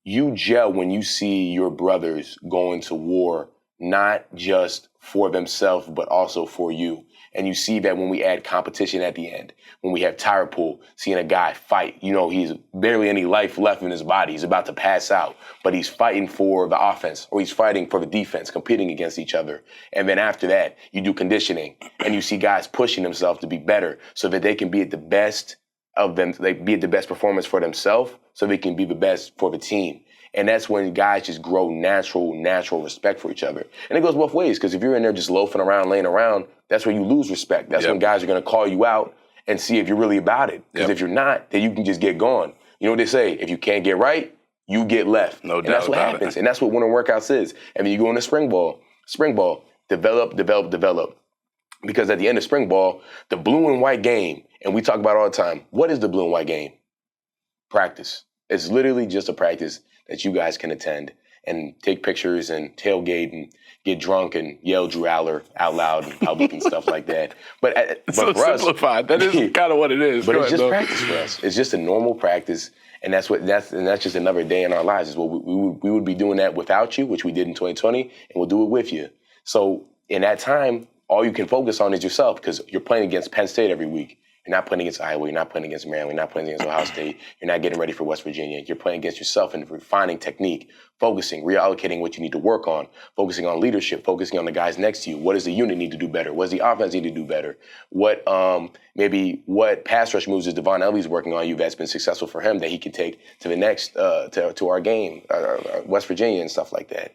you gel when you see your brothers going to war, not just for themselves, but also for you. And you see that when we add competition at the end, when we have tire pull, seeing a guy fight, he's barely any life left in his body. He's about to pass out, but he's fighting for the offense or he's fighting for the defense, competing against each other. And then after that, you do conditioning and you see guys pushing themselves to be better so that they can be at the best of them. They be at the best performance for themselves so they can be the best for the team. And that's when guys just grow natural respect for each other. And it goes both ways, because if you're in there just loafing around, laying around, that's where you lose respect. That's when guys are going to call you out and see if you're really about it. Because if you're not, then you can just get gone. You know what they say? If you can't get right, you get left. No doubt. And that's what happens. And that's what winter workouts is. And then you go into spring ball, develop. Because at the end of spring ball, the blue and white game, and we talk about it all the time, what is the blue and white game? Practice. It's literally just a practice that you guys can attend and take pictures and tailgate and get drunk and yell Drew Aller out loud in public and stuff like that. But so for us, simplified. That is kind of what it is. But it's just practice for us. It's just a normal practice, and that's just another day in our lives. Is what we would be doing that without you, which we did in 2020, and we'll do it with you. So in that time, all you can focus on is yourself, because you're playing against Penn State every week. You're not playing against Iowa. You're not playing against Maryland. You're not playing against Ohio State. You're not getting ready for West Virginia. You're playing against yourself and refining technique, focusing, reallocating what you need to work on, focusing on leadership, focusing on the guys next to you. What does the unit need to do better? What does the offense need to do better? What pass rush moves is Devon Elley's working on you that's been successful for him that he can take to the next to our game, West Virginia and stuff like that.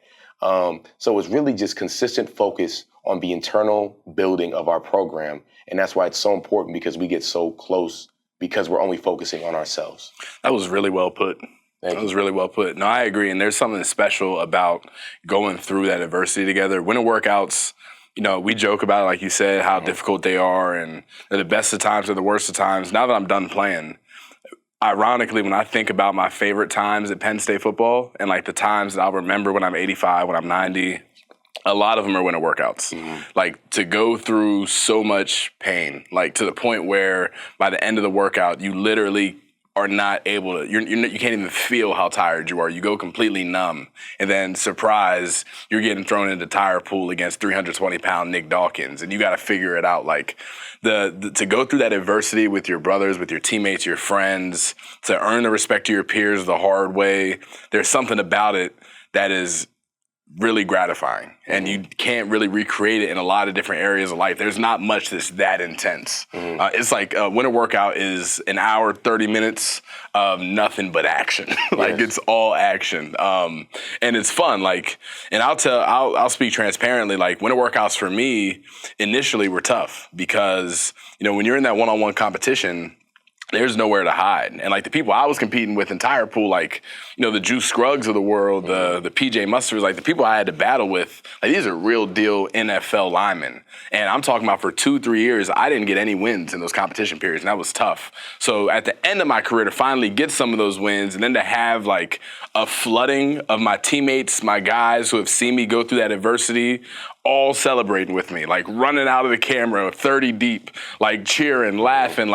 So it's really just consistent focus on the internal building of our program. And that's why it's so important, because we get so close because we're only focusing on ourselves. That was really well put. That was really well put. No, I agree. And there's something special about going through that adversity together. Winter workouts, we joke about it, like you said, how difficult they are, and they're the best of times or the worst of times. Now that I'm done playing, ironically, when I think about my favorite times at Penn State football and like the times that I'll remember when I'm 85, when I'm 90, a lot of them are winter workouts. Like, to go through so much pain, like to the point where by the end of the workout, you literally are not able to, you can't even feel how tired you are. You go completely numb. And then, surprise, you're getting thrown into tire pool against 320-pound Nick Dawkins. And you got to figure it out. Like, to go through that adversity with your brothers, with your teammates, your friends, to earn the respect of your peers the hard way, there's something about it that is really gratifying, and you can't really recreate it in a lot of different areas of life. There's not much that's that intense. It's like a winter workout is an hour, 30 minutes of nothing but action. It's all action, and it's fun. And I'll speak transparently. Winter workouts for me initially were tough because when you're in that one-on-one competition, there's nowhere to hide. And the people I was competing with in tire pool, the Juice Scruggs of the world, the PJ Mustards, the people I had to battle with, these are real deal NFL linemen. And I'm talking about for 2-3 years, I didn't get any wins in those competition periods, and that was tough. So at the end of my career, to finally get some of those wins, and then to have a flooding of my teammates, my guys who have seen me go through that adversity, all celebrating with me, running out of the camera 30 deep, cheering, laughing.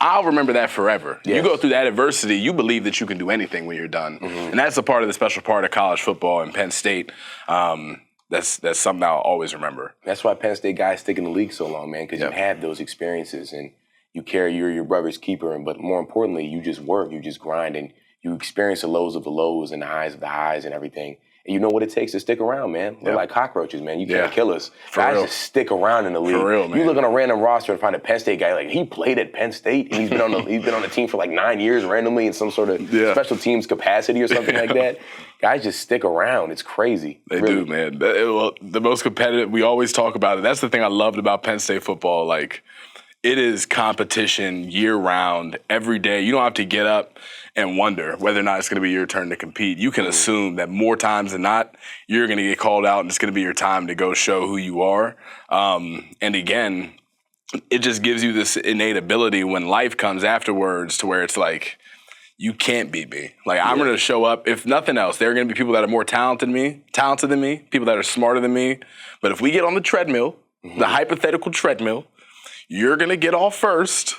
I'll remember that forever. Yes. You go through that adversity, you believe that you can do anything when you're done. And that's a part of the special part of college football and Penn State. That's something I'll always remember. That's why Penn State guys stick in the league so long, man, because you have those experiences and you're your brother's keeper. But more importantly, you just work, you just grind, and you experience the lows of the lows and the highs of the highs and everything. And you know what it takes to stick around, man. We're like cockroaches, man. You can't kill us. Guys just stick around in the league. For real, man. You look on a random roster and find a Penn State guy, he played at Penn State, and he's been on the team for 9 years randomly in some sort of special teams capacity or something like that. Guys just stick around. It's crazy. They do, man. The most competitive, we always talk about it. That's the thing I loved about Penn State football. It is competition year-round, every day. You don't have to get up and wonder whether or not it's going to be your turn to compete. You can assume that more times than not, you're going to get called out, and it's going to be your time to go show who you are. And again, it just gives you this innate ability when life comes afterwards to where it's you can't beat me. I'm going to show up. If nothing else, there are going to be people that are more talented than me, people that are smarter than me. But if we get on the treadmill, the hypothetical treadmill, you're going to get off first,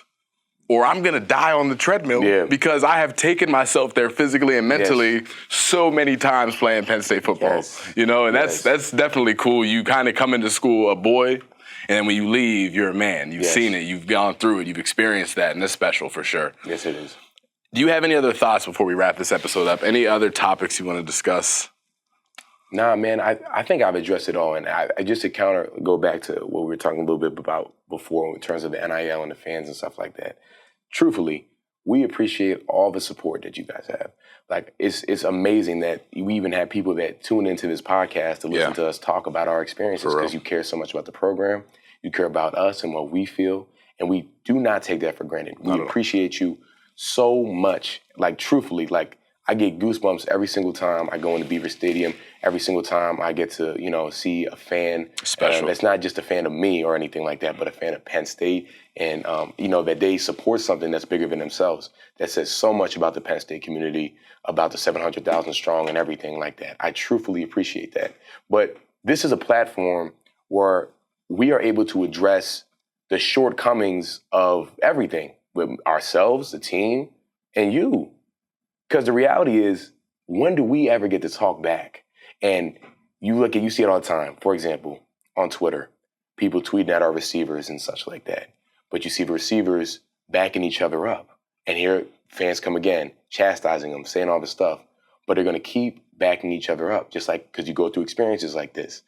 or I'm going to die on the treadmill because I have taken myself there physically and mentally so many times playing Penn State football. And that's definitely cool. You kind of come into school a boy, and then when you leave, you're a man. You've seen it. You've gone through it. You've experienced that, and that's special for sure. Yes, it is. Do you have any other thoughts before we wrap this episode up? Any other topics you want to discuss? Nah, man, I think I've addressed it all. And I just to go back to what we were talking a little bit about before in terms of the NIL and the fans and stuff like that. Truthfully, we appreciate all the support that you guys have. It's amazing that we even have people that tune into this podcast to listen to us talk about our experiences because you care so much about the program. You care about us and what we feel. And we do not take that for granted. We appreciate you so much. Truthfully, I get goosebumps every single time I go into Beaver Stadium, every single time I get to, see a fan special that's not just a fan of me or anything like that, but a fan of Penn State. And, that they support something that's bigger than themselves. That says so much about the Penn State community, about the 700,000 strong and everything like that. I truthfully appreciate that. But this is a platform where we are able to address the shortcomings of everything with ourselves, the team, and you. Because the reality is, when do we ever get to talk back? And you see it all the time. For example, on Twitter, people tweeting at our receivers and such like that. But you see the receivers backing each other up. And here fans come again, chastising them, saying all this stuff. But they're going to keep backing each other up, just because you go through experiences like this.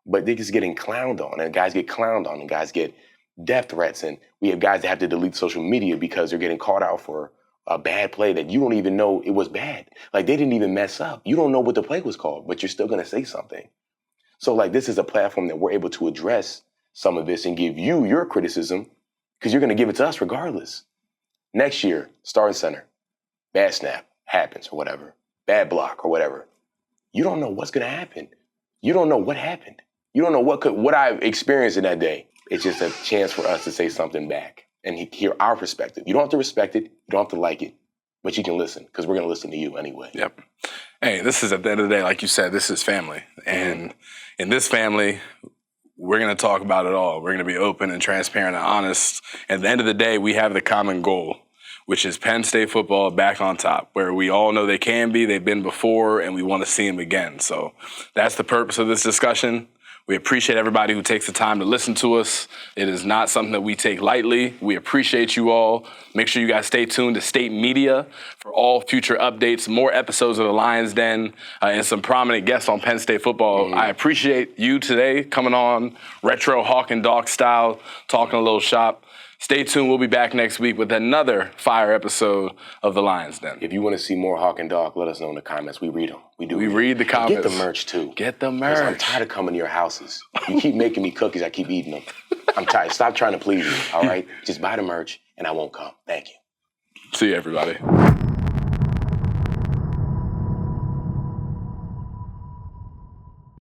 But they're just getting clowned on, and guys get clowned on, and guys get death threats. And we have guys that have to delete social media because they're getting called out for a bad play that you don't even know it was bad. They didn't even mess up. You don't know what the play was called, but you're still going to say something. So this is a platform that we're able to address some of this and give you your criticism because you're going to give it to us regardless. Next year, starting center, bad snap happens or whatever, bad block or whatever. You don't know what's going to happen. You don't know what happened. You don't know what I experienced in that day. It's just a chance for us to say something back and hear our perspective. You don't have to respect it. You don't have to like it, but you can listen because we're going to listen to you anyway. Yep. Hey, this is, at the end of the day, like you said, this is family. And in this family, we're going to talk about it all. We're going to be open and transparent and honest. At the end of the day, we have the common goal, which is Penn State football back on top, where we all know they can be, they've been before, and we want to see them again. So that's the purpose of this discussion. We appreciate everybody who takes the time to listen to us. It is not something that we take lightly. We appreciate you all. Make sure you guys stay tuned to State Media for all future updates, more episodes of The Lion's Den, and some prominent guests on Penn State football. I appreciate you today coming on retro Hawk and Dawk style, talking a little shop. Stay tuned. We'll be back next week with another fire episode of The Lion's Den. If you want to see more Hawk and Dawk, let us know in the comments. We read them. We read the comments. Get the merch, too. Get the merch. I'm tired of coming to your houses. You keep making me cookies. I keep eating them. I'm tired. Stop trying to please me, all right? Just buy the merch, and I won't come. Thank you. See you, everybody.